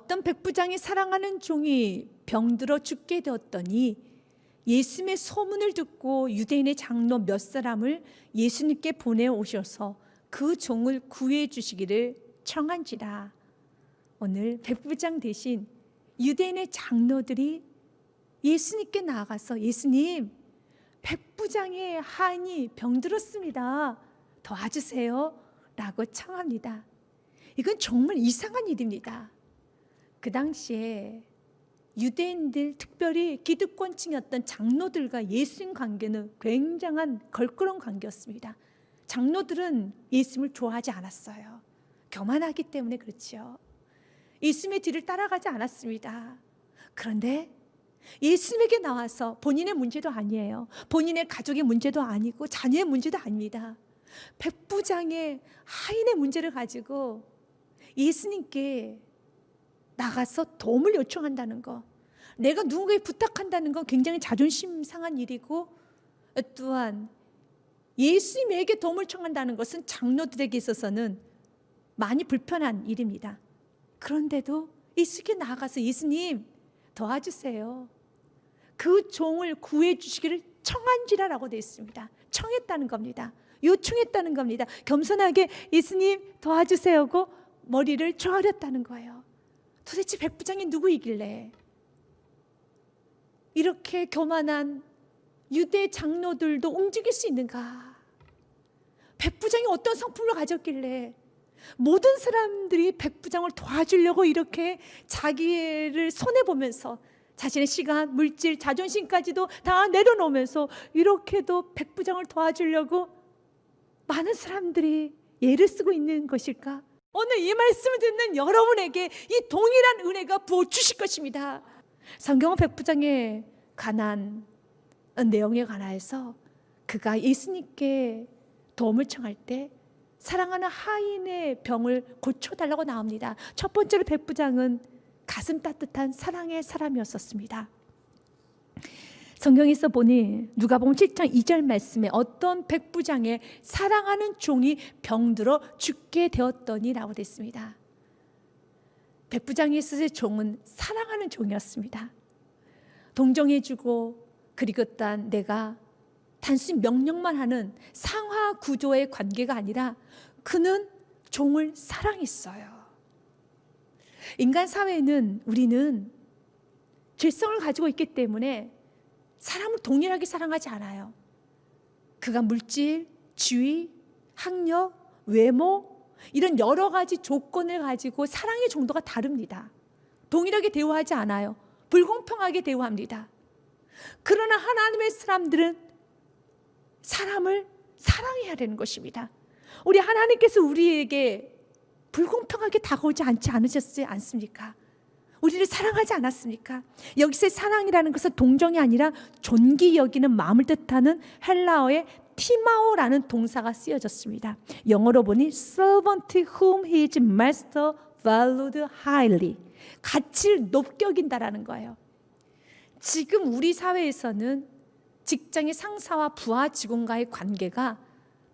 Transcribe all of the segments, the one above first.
어떤 백부장이 사랑하는 종이 병들어 죽게 되었더니 예수님의 소문을 듣고 유대인의 장로 몇 사람을 예수님께 보내오셔서 그 종을 구해 주시기를 청한지라. 오늘 백부장 대신 유대인의 장로들이 예수님께 나아가서 예수님, 백부장의 하인이 병들었습니다. 도와주세요 라고 청합니다. 이건 정말 이상한 일입니다. 그 당시에 유대인들, 특별히 기득권층이었던 장로들과 예수님 관계는 굉장한 걸그런 관계였습니다. 장로들은 예수님을 좋아하지 않았어요. 교만하기 때문에 그렇죠. 예수님의 뒤를 따라가지 않았습니다. 그런데 예수님에게 나와서 본인의 문제도 아니에요. 본인의 가족의 문제도 아니고 자녀의 문제도 아닙니다. 백부장의 하인의 문제를 가지고 예수님께 나가서 도움을 요청한다는 거, 내가 누군가에 부탁한다는 건 굉장히 자존심 상한 일이고, 또한 예수님에게 도움을 청한다는 것은 장로들에게 있어서는 많이 불편한 일입니다. 그런데도 예수님께 나가서 예수님 도와주세요, 그 종을 구해 주시기를 청한지라라고 되어 있습니다. 청했다는 겁니다. 요청했다는 겁니다. 겸손하게 예수님 도와주세요고 머리를 조아렸다는 거예요. 도대체 백부장이 누구이길래 이렇게 교만한 유대 장로들도 움직일 수 있는가? 백부장이 어떤 성품을 가졌길래 모든 사람들이 백부장을 도와주려고 이렇게 자기를 손해보면서 자신의 시간, 물질, 자존심까지도 다 내려놓으면서 이렇게도 백부장을 도와주려고 많은 사람들이 애를 쓰고 있는 것일까? 오늘 이 말씀을 듣는 여러분에게 이 동일한 은혜가 부어주실 것입니다. 성경은 백부장에 관한 내용에 관하여서 그가 예수님께 도움을 청할 때 사랑하는 하인의 병을 고쳐달라고 나옵니다. 첫 번째로 백부장은 가슴 따뜻한 사랑의 사람이었었습니다. 성경에서 보니 누가복음 7장 2절 말씀에 어떤 백부장의 사랑하는 종이 병들어 죽게 되었더니 라고 됐습니다. 백부장의 종은 사랑하는 종이었습니다. 동정해주고 그리고 또한 내가 단순히 명령만 하는 상하 구조의 관계가 아니라 그는 종을 사랑했어요. 인간 사회에는 우리는 죄성을 가지고 있기 때문에 사람을 동일하게 사랑하지 않아요. 그가 물질, 지위, 학력, 외모 이런 여러 가지 조건을 가지고 사랑의 정도가 다릅니다. 동일하게 대우하지 않아요. 불공평하게 대우합니다. 그러나 하나님의 사람들은 사람을 사랑해야 되는 것입니다. 우리 하나님께서 우리에게 불공평하게 다가오지 않으셨지 않습니까? 우리를 사랑하지 않았습니까? 여기서의 사랑이라는 것은 동정이 아니라 존귀 여기는 마음을 뜻하는 헬라어의 티마오라는 동사가 쓰여졌습니다. 영어로 보니 servant whom his master valued highly, 가치를 높게 여긴다라는 거예요. 지금 우리 사회에서는 직장의 상사와 부하 직원과의 관계가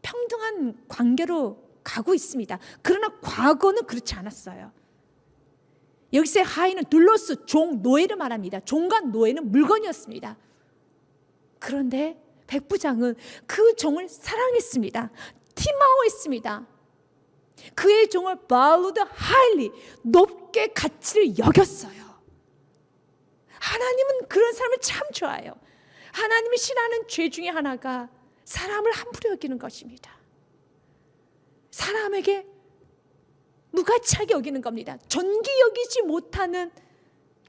평등한 관계로 가고 있습니다. 그러나 과거는 그렇지 않았어요. 여기서의 하인은 둘로스, 종, 노예를 말합니다. 종과 노예는 물건이었습니다. 그런데 백부장은 그 종을 사랑했습니다. 티마오했습니다. 그의 종을 valued highly, 높게 가치를 여겼어요. 하나님은 그런 사람을 참 좋아해요. 하나님이 싫어하는 죄 중에 하나가 사람을 함부로 여기는 것입니다. 사람에게 무가치하게 여기는 겁니다. 존귀 여기지 못하는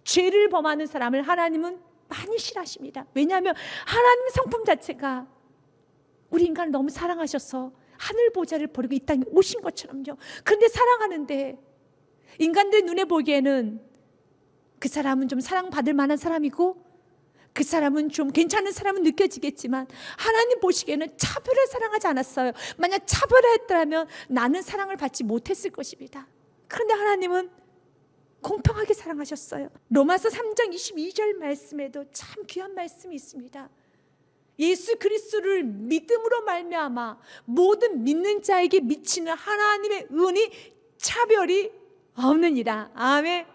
죄를 범하는 사람을 하나님은 많이 싫어하십니다. 왜냐하면 하나님의 성품 자체가 우리 인간을 너무 사랑하셔서 하늘 보좌를 버리고 이 땅에 오신 것처럼요. 그런데 사랑하는데 인간들 눈에 보기에는 그 사람은 좀 사랑받을 만한 사람이고 그 사람은 좀 괜찮은 사람은 느껴지겠지만 하나님 보시기에는 차별을 사랑하지 않았어요. 만약 차별을 했더라면 나는 사랑을 받지 못했을 것입니다. 그런데 하나님은 공평하게 사랑하셨어요. 로마서 3장 22절 말씀에도 참 귀한 말씀이 있습니다. 예수 그리스도를 믿음으로 말미암아 모든 믿는 자에게 미치는 하나님의 은이 차별이 없느니라. 아멘.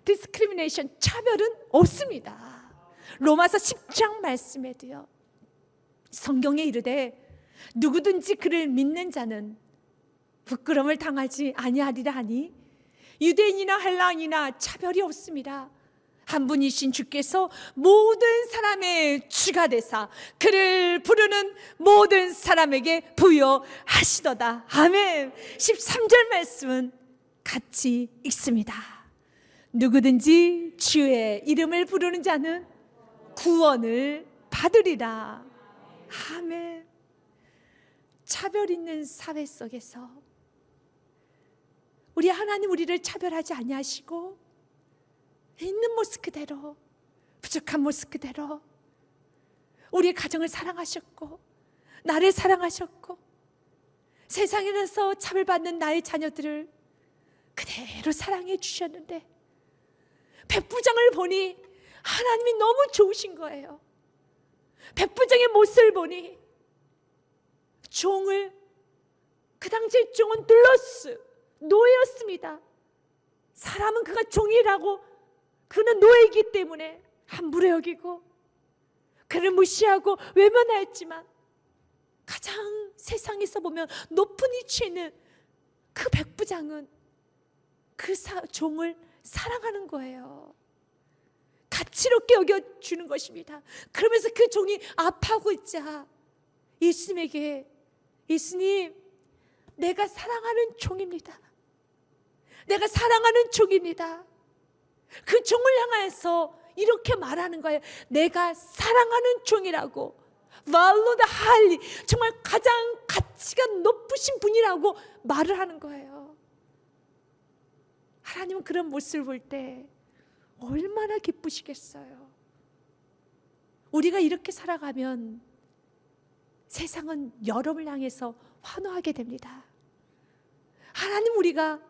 디스크리미네이션, 차별은 없습니다. 로마서 10장 말씀에도요, 성경에 이르되 누구든지 그를 믿는 자는 부끄러움을 당하지 아니하리라 하니 유대인이나 헬라인이나 차별이 없습니다. 한 분이신 주께서 모든 사람의 주가 되사 그를 부르는 모든 사람에게 부여하시도다. 아멘. 13절 말씀은 같이 읽습니다. 누구든지 주의 이름을 부르는 자는 구원을 받으리라. 아멘. 차별 있는 사회 속에서 우리 하나님 우리를 차별하지 아니하시고 있는 모습 그대로, 부족한 모습 그대로 우리의 가정을 사랑하셨고 나를 사랑하셨고 세상에서 차별받는 나의 자녀들을 그대로 사랑해 주셨는데 백부장을 보니 하나님이 너무 좋으신 거예요. 백부장의 모습을 보니 종을, 그 당시의 종은 둘러스 노예였습니다. 사람은 그가 종이라고, 그는 노예이기 때문에 함부로 여기고 그를 무시하고 외면하였지만 가장 세상에서 보면 높은 위치에 있는 그 백부장은 그 종을 사랑하는 거예요. 가치롭게 여겨주는 것입니다. 그러면서 그 종이 아파하고 있자 예수님에게, 예수님, 내가 사랑하는 종입니다. 내가 사랑하는 종입니다. 그 종을 향해서 이렇게 말하는 거예요. 내가 사랑하는 종이라고, value highly, 정말 가장 가치가 높으신 분이라고 말을 하는 거예요. 하나님은 그런 모습을 볼 때 얼마나 기쁘시겠어요. 우리가 이렇게 살아가면 세상은 여러분을 향해서 환호하게 됩니다. 하나님, 우리가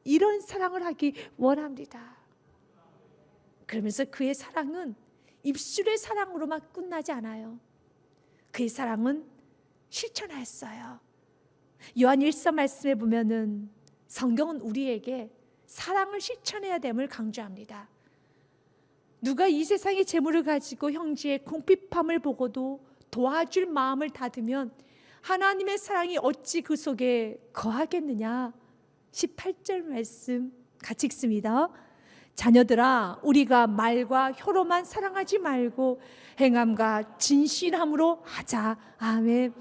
이런 사랑을 하기 원합니다. 그러면서 그의 사랑은 입술의 사랑으로만 끝나지 않아요. 그의 사랑은 실천하였어요. 요한 1서 말씀에 보면은 성경은 우리에게 사랑을 실천해야 됨을 강조합니다. 누가 이 세상의 재물을 가지고 형제의 궁핍함을 보고도 도와줄 마음을 닫으면 하나님의 사랑이 어찌 그 속에 거하겠느냐. 18절 말씀 같이 읽습니다. 자녀들아, 우리가 말과 혀로만 사랑하지 말고 행함과 진실함으로 하자. 아멘.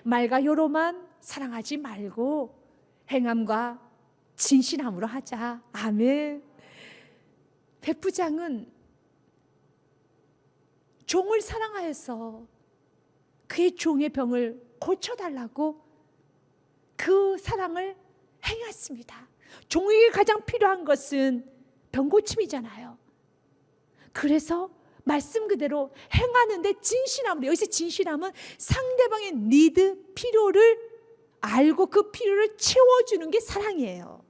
말과 혀로만 사랑하지 말고 행함과 진실함으로 하자. 아멘. 백부장은 종을 사랑하여서 그의 종의 병을 고쳐달라고 그 사랑을 행했습니다. 종에게 가장 필요한 것은 병고침이잖아요. 그래서 말씀 그대로 행하는데 진실함으로, 여기서 진실함은 상대방의 니드, 필요를 알고 그 필요를 채워주는 게 사랑이에요.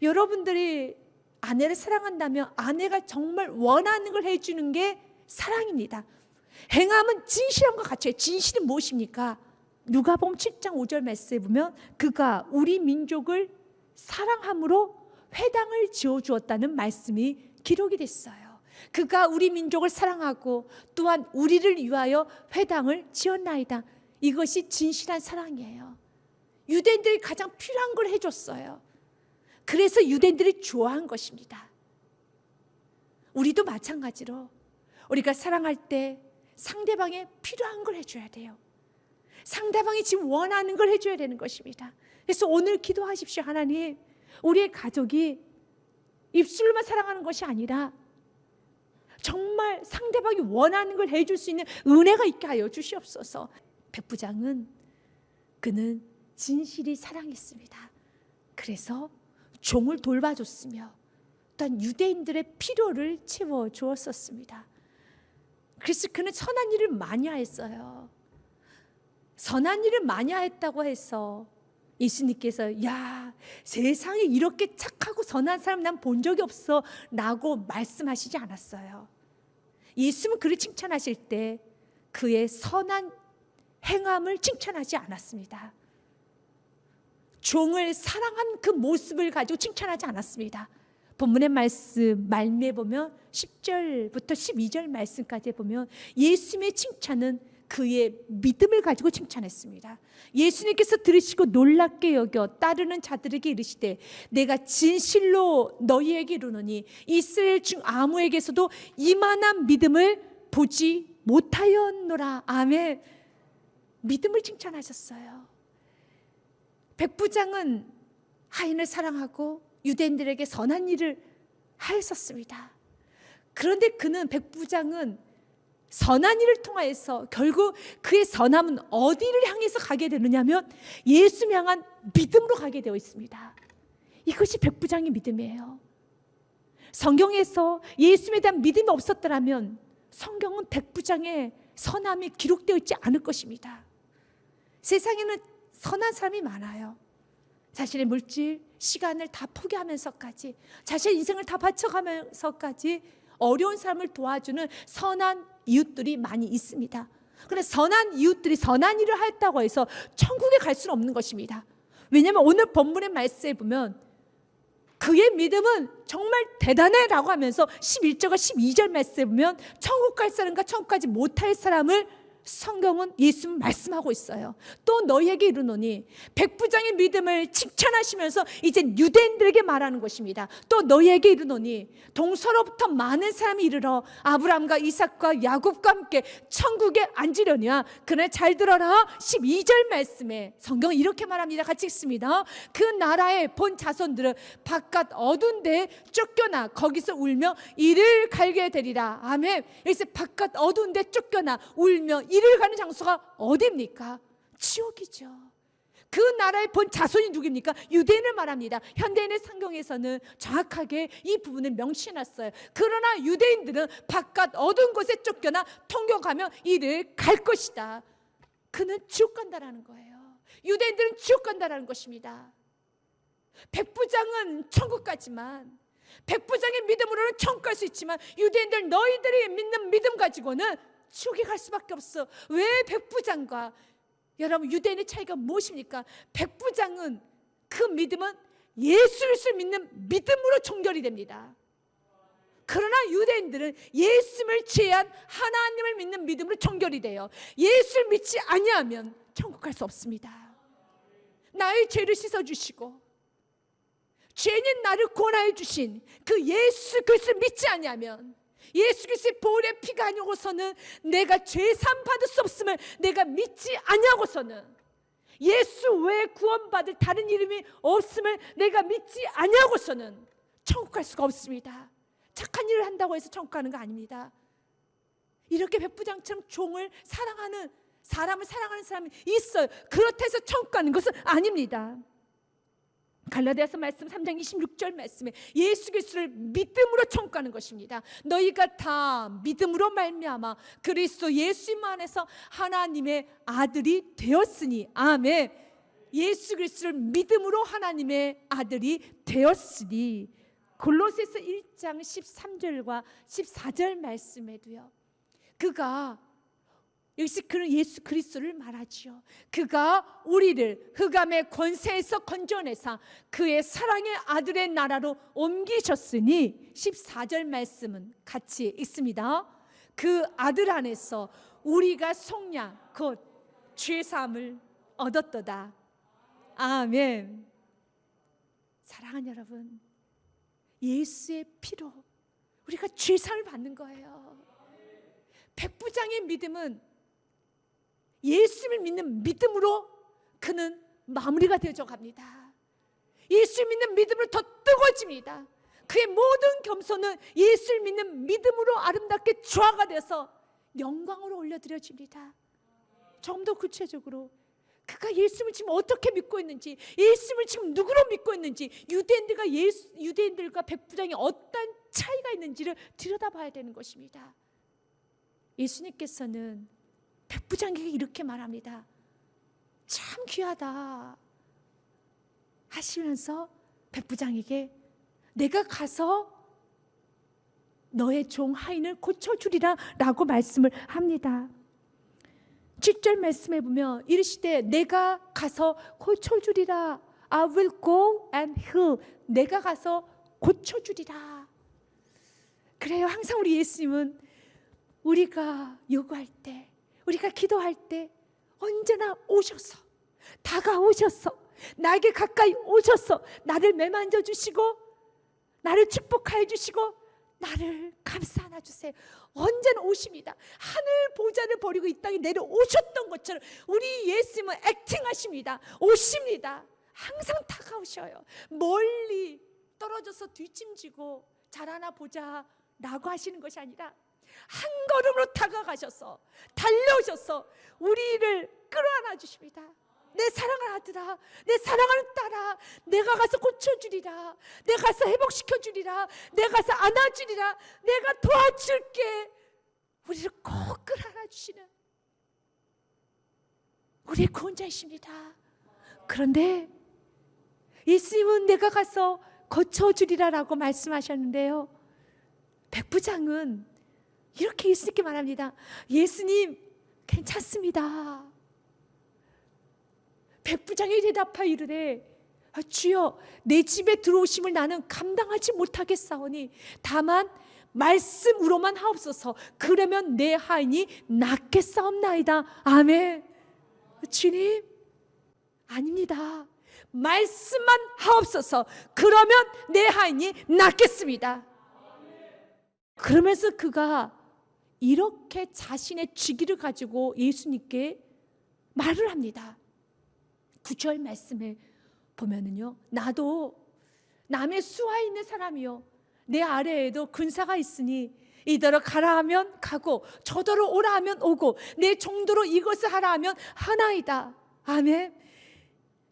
여러분들이 아내를 사랑한다면 아내가 정말 원하는 걸 해주는 게 사랑입니다. 행함은 진실함과 같이 해요. 진실이 무엇입니까? 누가복음 7장 5절 말씀에 보면 그가 우리 민족을 사랑함으로 회당을 지어주었다는 말씀이 기록이 됐어요. 그가 우리 민족을 사랑하고 또한 우리를 위하여 회당을 지었나이다. 이것이 진실한 사랑이에요. 유대인들이 가장 필요한 걸 해줬어요. 그래서 유대인들이 좋아한 것입니다. 우리도 마찬가지로 우리가 사랑할 때 상대방의 필요한 걸 해줘야 돼요. 상대방이 지금 원하는 걸 해줘야 되는 것입니다. 그래서 오늘 기도하십시오. 하나님, 우리의 가족이 입술로만 사랑하는 것이 아니라 정말 상대방이 원하는 걸 해줄 수 있는 은혜가 있게 하여 주시옵소서. 백부장은 그는 진실이 사랑했습니다. 그래서 종을 돌봐줬으며 또한 유대인들의 필요를 채워주었었습니다. 그래서 그는 선한 일을 많이 하였어요. 선한 일을 많이 하였다고 해서 예수님께서 야, 세상에 이렇게 착하고 선한 사람 난 본 적이 없어 라고 말씀하시지 않았어요. 예수님은 그를 칭찬하실 때 그의 선한 행함을 칭찬하지 않았습니다. 종을 사랑한 그 모습을 가지고 칭찬하지 않았습니다. 본문의 말씀 말미에 보면 10절부터 12절 말씀까지 보면 예수님의 칭찬은 그의 믿음을 가지고 칭찬했습니다. 예수님께서 들으시고 놀랍게 여겨 따르는 자들에게 이르시되 내가 진실로 너희에게 이르노니 이스라엘 중 아무에게서도 이만한 믿음을 보지 못하였노라. 아멘. 믿음을 칭찬하셨어요. 백부장은 하인을 사랑하고 유대인들에게 선한 일을 하였었습니다. 그런데 백부장은 선한 일을 통하여서 결국 그의 선함은 어디를 향해서 가게 되느냐면 예수 향한 믿음으로 가게 되어 있습니다. 이것이 백부장의 믿음이에요. 성경에서 예수님에 대한 믿음이 없었더라면 성경은 백부장의 선함이 기록되어 있지 않을 것입니다. 세상에는 선한 사람이 많아요. 자신의 물질, 시간을 다 포기하면서까지, 자신의 인생을 다 바쳐가면서까지 어려운 사람을 도와주는 선한 이웃들이 많이 있습니다. 그런데 선한 이웃들이 선한 일을 했다고 해서 천국에 갈 수는 없는 것입니다. 왜냐하면 오늘 본문의 말씀에 보면 그의 믿음은 정말 대단해 라고 하면서 11절과 12절 말씀에 보면 천국 갈 사람과 천국 가지 못할 사람을 성경은 예수님 말씀하고 있어요. 또 너희에게 이르노니, 백부장의 믿음을 칭찬하시면서 이제 유대인들에게 말하는 것입니다. 또 너희에게 이르노니 동서로부터 많은 사람이 이르러 아브라함과 이삭과 야곱과 함께 천국에 앉으려니와. 그러나 잘 들어라, 12절 말씀에 성경은 이렇게 말합니다. 같이 읽습니다. 그 나라의 본 자손들은 바깥 어두운 데에 쫓겨나 거기서 울며 이를 갈게 되리라. 아멘. 여기서 바깥 어두운 데 쫓겨나 울며 이를 가는 장소가 어디입니까? 지옥이죠. 그 나라의 본 자손이 누굽니까? 유대인을 말합니다. 현대인의 성경에서는 정확하게 이 부분을 명시해놨어요. 그러나 유대인들은 바깥 어두운 곳에 쫓겨나 통곡하며 이를 갈 것이다. 그는 지옥 간다라는 거예요. 유대인들은 지옥 간다라는 것입니다. 백부장은 천국 가지만, 백부장의 믿음으로는 천국 갈 수 있지만 유대인들 너희들이 믿는 믿음 가지고는 지옥에 갈 수밖에 없어. 왜 백부장과 여러분 유대인의 차이가 무엇입니까? 백부장은 그 믿음은 예수를 믿는 믿음으로 종결이 됩니다. 그러나 유대인들은 예수를 제한 하나님을 믿는 믿음으로 종결이 돼요. 예수를 믿지 아니하면 천국 갈 수 없습니다. 나의 죄를 씻어주시고 죄인 나를 구원하여 주신 그 예수 그리스도를 믿지 아니하면, 예수 그리스도의 보혈의 피가 아니고서는 내가 죄산 받을 수 없음을 내가 믿지 아니하고서는, 예수 외에 구원받을 다른 이름이 없음을 내가 믿지 아니하고서는 천국 갈 수가 없습니다. 착한 일을 한다고 해서 천국 가는 거 아닙니다. 이렇게 백부장처럼 종을 사랑하는, 사람을 사랑하는 사람이 있어요. 그렇다 해서 천국 가는 것은 아닙니다. 갈라디아서 말씀 3장 26절 말씀에 예수 그리스도를 믿음으로 천국 가는 것입니다. 너희가 다 믿음으로 말미암아 그리스도 예수님 안에서 하나님의 아들이 되었으니. 아멘. 예수 그리스도를 믿음으로 하나님의 아들이 되었으니. 골로새서 1장 13절과 14절 말씀에도요, 그가, 역시 그는 예수 그리스도를 말하지요. 그가 우리를 흑암의 권세에서 건져내사 그의 사랑의 아들의 나라로 옮기셨으니. 14절 말씀은 같이 읽습니다. 그 아들 안에서 우리가 속량 곧 죄사함을 얻었도다. 아멘. 사랑하는 여러분, 예수의 피로 우리가 죄사함을 받는 거예요. 백부장의 믿음은 예수를 믿는 믿음으로 그는 마무리가 되어져 갑니다. 예수 믿는 믿음으로 더 뜨거워집니다. 그의 모든 겸손은 예수를 믿는 믿음으로 아름답게 조화가 돼서 영광으로 올려드려집니다. 좀 더 구체적으로 그가 예수를 지금 어떻게 믿고 있는지, 예수를 지금 누구로 믿고 있는지, 유대인들과 백부장이 어떤 차이가 있는지를 들여다봐야 되는 것입니다. 예수님께서는 백부장에게 이렇게 말합니다. 참 귀하다 하시면서 백부장에게 내가 가서 너의 종 하인을 고쳐주리라 라고 말씀을 합니다. 7절 말씀에 보면 이르시되 내가 가서 고쳐주리라. I will go and heal. 내가 가서 고쳐주리라. 그래요. 항상 우리 예수님은 우리가 요구할 때, 우리가 기도할 때 언제나 오셔서, 다가오셔서, 나에게 가까이 오셔서 나를 매만져 주시고, 나를 축복하여 주시고, 나를 감싸 안아주세요. 언제나 오십니다. 하늘 보좌를 버리고 이 땅에 내려오셨던 것처럼 우리 예수님은 액팅하십니다. 오십니다. 항상 다가오셔요. 멀리 떨어져서 뒷짐지고 잘하나 보자 라고 하시는 것이 아니라 한 걸음으로 다가가셔서 달려오셔서 우리를 끌어안아 주십니다. 내 사랑하는 아들아, 내 사랑하는 딸아, 내가 가서 고쳐주리라, 내가 가서 회복시켜주리라, 내가 가서 안아주리라, 내가 도와줄게. 우리를 꼭 끌어안아 주시는 우리의 구원자이십니다. 그런데 예수님은 내가 가서 고쳐주리라 라고 말씀하셨는데요, 백부장은 이렇게 예수님께 말합니다. 예수님, 괜찮습니다. 백부장이 대답하여 이르되, 주여, 내 집에 들어오심을 나는 감당하지 못하겠사오니 다만 말씀으로만 하옵소서. 그러면 내 하인이 낫겠사옵나이다. 아멘. 주님, 아닙니다. 말씀만 하옵소서. 그러면 내 하인이 낫겠습니다. 그러면서 그가 이렇게 자신의 직위를 가지고 예수님께 말을 합니다. 9절 말씀에 보면은요, 나도 남의 수하에 있는 사람이요, 내 아래에도 군사가 있으니 이더러 가라 하면 가고 저더러 오라 하면 오고 내 정도로 이것을 하라 하면 하나이다. 아멘.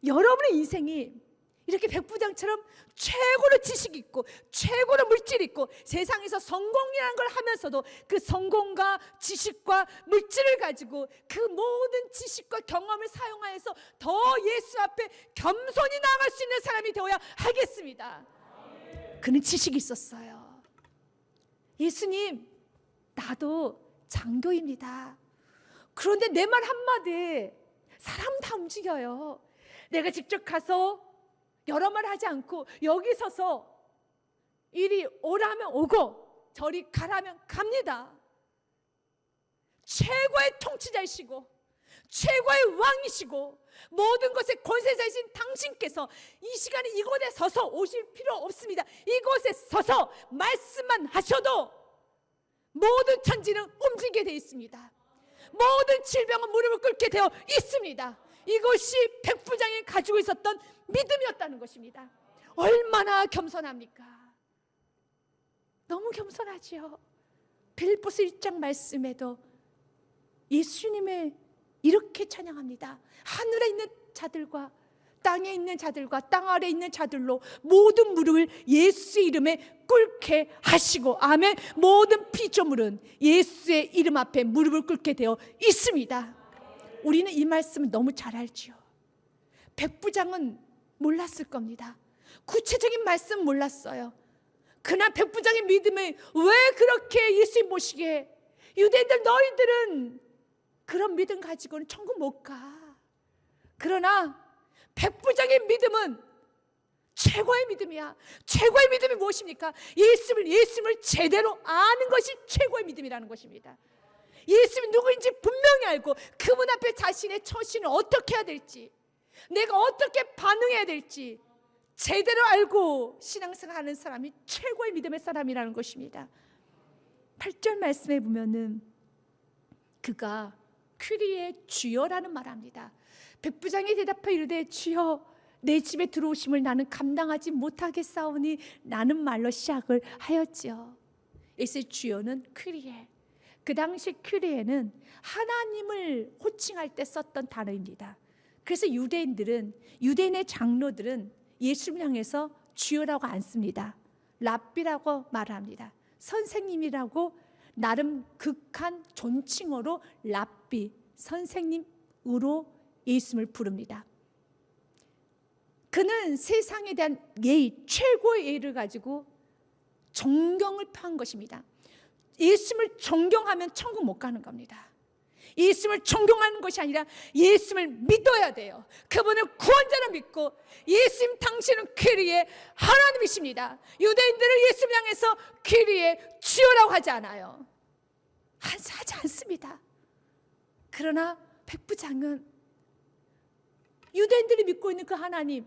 여러분의 인생이 이렇게 백부장처럼 최고로 지식 있고 최고로 물질 있고 세상에서 성공이라는 걸 하면서도 그 성공과 지식과 물질을 가지고 그 모든 지식과 경험을 사용하여서 더 예수 앞에 겸손히 나아갈 수 있는 사람이 되어야 하겠습니다. 그는 지식이 있었어요. 예수님, 나도 장교입니다. 그런데 내 말 한마디에 사람 다 움직여요. 내가 직접 가서 여러 말 하지 않고 여기 서서 이리 오라면 오고 저리 가라면 갑니다. 최고의 통치자이시고 최고의 왕이시고 모든 것의 권세자이신 당신께서 이 시간에 이곳에 서서 오실 필요 없습니다. 이곳에 서서 말씀만 하셔도 모든 천지는 움직이게 되어 있습니다. 모든 질병은 무릎을 꿇게 되어 있습니다. 이것이 백부장이 가지고 있었던 믿음이었다는 것입니다. 얼마나 겸손합니까? 너무 겸손하지요. 빌립보서 1장 말씀에도 예수님의 이렇게 찬양합니다. 하늘에 있는 자들과 땅에 있는 자들과 땅 아래에 있는 자들로 모든 무릎을 예수의 이름에 꿇게 하시고, 아멘. 모든 피조물은 예수의 이름 앞에 무릎을 꿇게 되어 있습니다. 우리는 이 말씀을 너무 잘 알지요. 백부장은 몰랐을 겁니다. 구체적인 말씀 몰랐어요. 그날 백부장의 믿음이 왜 그렇게 예수님 모시게, 유대인들 너희들은 그런 믿음 가지고는 천국 못 가. 그러나 백부장의 믿음은 최고의 믿음이야. 최고의 믿음이 무엇입니까? 예수님을 제대로 아는 것이 최고의 믿음이라는 것입니다. 예수님이 누구인지 분명히 알고 그분 앞에 자신의 처신을 어떻게 해야 될지, 내가 어떻게 반응해야 될지 제대로 알고 신앙생활하는 사람이 최고의 믿음의 사람이라는 것입니다. 8절 말씀에 보면은 그가 퀴리의 주여라는 말을 합니다. 백부장이 대답하여 이르되, 주여, 내 집에 들어오심을 나는 감당하지 못하겠사오니 라는 말로 시작을 하였지요. 예수의 주여는 퀴리에, 그 당시 퀴리에는 하나님을 호칭할 때 썼던 단어입니다. 그래서 유대인의 장로들은 예수를 향해서 주여라고 안 씁니다. 랍비라고 말합니다. 선생님이라고 나름 극한 존칭어로 랍비, 선생님으로 예수님을 부릅니다. 그는 세상에 대한 예의, 최고의 예의를 가지고 존경을 표한 것입니다. 예수님을 존경하면 천국 못 가는 겁니다. 예수님을 존경하는 것이 아니라 예수님을 믿어야 돼요. 그분을 구원자로 믿고 예수님 당신은 퀴리의 하나님이십니다. 유대인들을 예수님 향해서 퀴리의 주여라고 하지 않아요. 하지 않습니다. 그러나 백부장은 유대인들이 믿고 있는 그 하나님,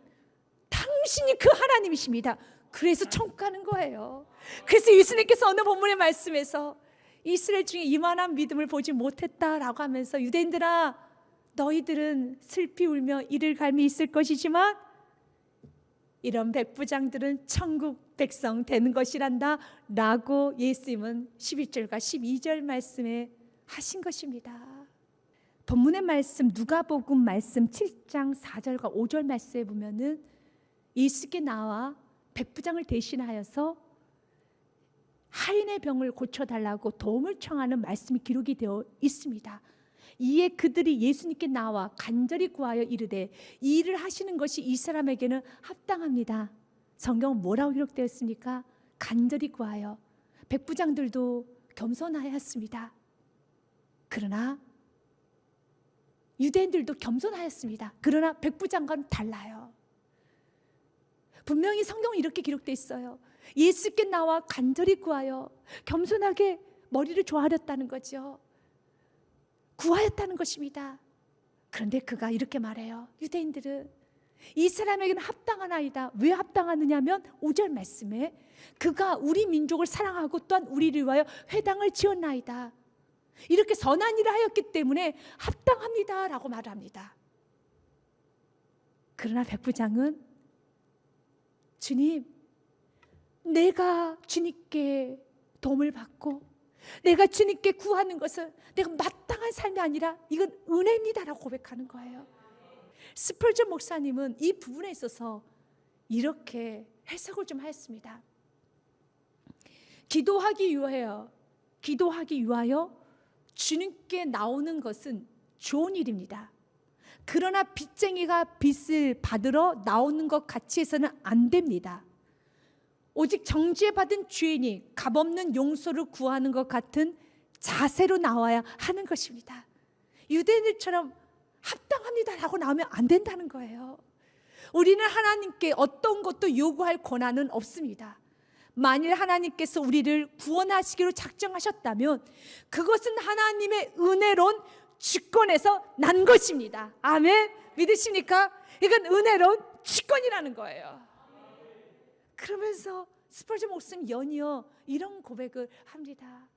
당신이 그 하나님이십니다. 그래서 천국 가는 거예요. 그래서 예수님께서 어느 본문의 말씀에서 이스라엘 중에 이만한 믿음을 보지 못했다라고 하면서 유대인들아, 너희들은 슬피 울며 이를 갈미 있을 것이지만 이런 백부장들은 천국 백성 되는 것이란다 라고 예수님은 11절과 12절 말씀에 하신 것입니다. 본문의 말씀, 누가복음 말씀 7장 4절과 5절 말씀에 보면은 예수께 나와 백부장을 대신하여서 하인의 병을 고쳐달라고 도움을 청하는 말씀이 기록이 되어 있습니다. 이에 그들이 예수님께 나와 간절히 구하여 이르되 이 일을 하시는 것이 이 사람에게는 합당합니다. 성경은 뭐라고 기록되어 있습니까? 간절히 구하여. 백부장들도 겸손하였습니다. 그러나 유대인들도 겸손하였습니다. 그러나 백부장과는 달라요. 분명히 성경은 이렇게 기록되어 있어요. 예수께 나와 간절히 구하여, 겸손하게 머리를 조아렸다는 거죠. 구하였다는 것입니다. 그런데 그가 이렇게 말해요. 유대인들은 이 사람에게는 합당하나이다. 왜 합당하느냐면 5절 말씀에 그가 우리 민족을 사랑하고 또한 우리를 위하여 회당을 지었나이다. 이렇게 선한 일을 하였기 때문에 합당합니다 라고 말합니다. 그러나 백부장은 주님, 내가 주님께 도움을 받고 내가 주님께 구하는 것은 내가 마땅한 삶이 아니라 이건 은혜입니다라고 고백하는 거예요. 스펄전 목사님은 이 부분에 있어서 이렇게 해석을 좀 하였습니다. 기도하기 위하여 주님께 나오는 것은 좋은 일입니다. 그러나 빚쟁이가 빚을 받으러 나오는 것 같이 해서는 안 됩니다. 오직 정죄받은 죄인이 값없는 용서를 구하는 것 같은 자세로 나와야 하는 것입니다. 유대인들처럼 합당합니다라고 나오면 안 된다는 거예요. 우리는 하나님께 어떤 것도 요구할 권한은 없습니다. 만일 하나님께서 우리를 구원하시기로 작정하셨다면 그것은 하나님의 은혜로운 주권에서 난 것입니다. 아멘. 믿으십니까? 이건 은혜로운 주권이라는 거예요. 그러면서 스펄전 목사님 연이어 이런 고백을 합니다.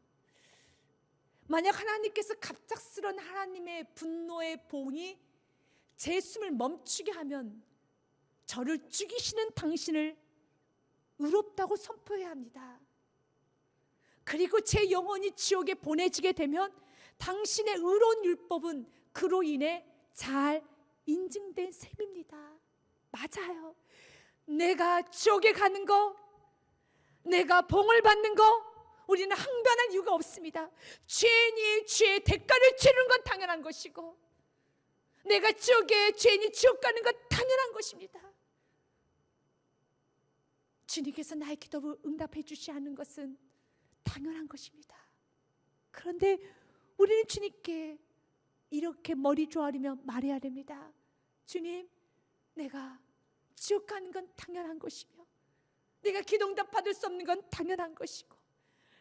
만약 하나님께서 갑작스런 하나님의 분노의 봉이 제 숨을 멈추게 하면 저를 죽이시는 당신을 의롭다고 선포해야 합니다. 그리고 제 영혼이 지옥에 보내지게 되면 당신의 의로운 율법은 그로 인해 잘 인증된 셈입니다. 맞아요. 내가 지옥에 가는 거, 내가 봉을 받는 거, 우리는 항변할 이유가 없습니다. 죄인이 죄의 대가를 치르는 건 당연한 것이고 내가 지옥에 죄인이 지옥 가는 건 당연한 것입니다. 주님께서 나의 기도를 응답해 주시 않는 것은 당연한 것입니다. 그런데 우리는 주님께 이렇게 머리 조아리며 말해야 됩니다. 주님, 내가 지옥 가는 건 당연한 것이며 내가 기도응답 받을 수 없는 건 당연한 것이고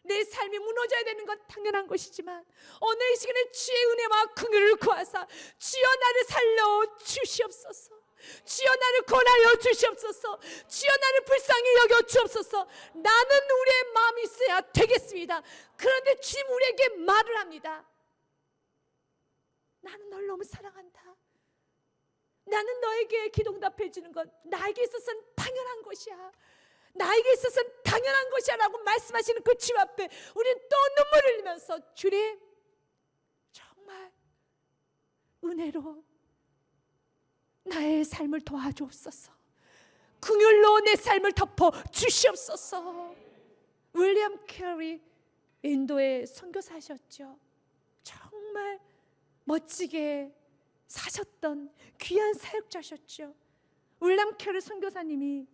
내 삶이 무너져야 되는 건 당연한 것이지만 오늘 이 시간에 주의 은혜와 긍휼을 구하사 주여 나를 살려 주시옵소서. 주여 나를 권하여 주시옵소서. 주여 나를 불쌍히 여겨 주옵소서. 나는 우리의 마음이 있어야 되겠습니다. 그런데 주님 우리에게 말을 합니다. 나는 널 너무 사랑한다. 나는 너에게 기도응답해 주는 건 나에게 있어서는 당연한 것이야. 나에게 있어서는 당연한 것이야 라고 말씀하시는 그 주님 앞에 우리는 또 눈물을 흘리면서 주님 정말 은혜로 나의 삶을 도와주옵소서. 긍휼로 내 삶을 덮어 주시옵소서. 윌리엄 캐리 인도의 선교사셨죠. 정말 멋지게 사셨던 귀한 사역자셨죠. 윌리엄 캐리 선교사님이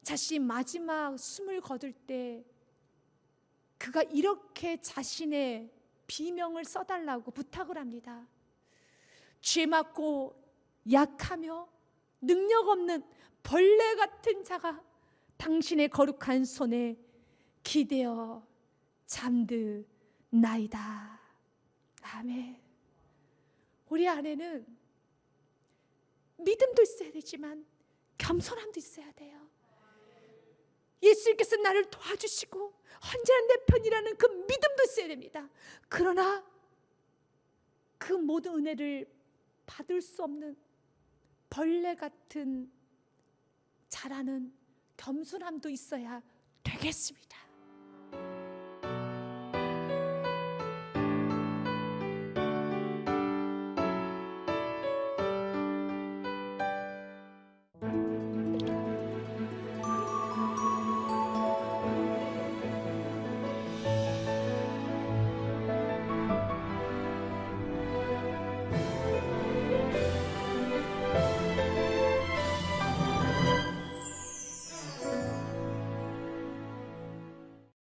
자신 마지막 숨을 거둘 때 그가 이렇게 자신의 비명을 써달라고 부탁을 합니다. 죄 맞고 약하며 능력 없는 벌레 같은 자가 당신의 거룩한 손에 기대어 잠드나이다. 아멘. 우리 안에는 믿음도 있어야 되지만 겸손함도 있어야 돼요. 예수님께서 나를 도와주시고 언제나 내 편이라는 그 믿음도 있어야 됩니다. 그러나 그 모든 은혜를 받을 수 없는 벌레 같은 자라는 겸손함도 있어야 되겠습니다.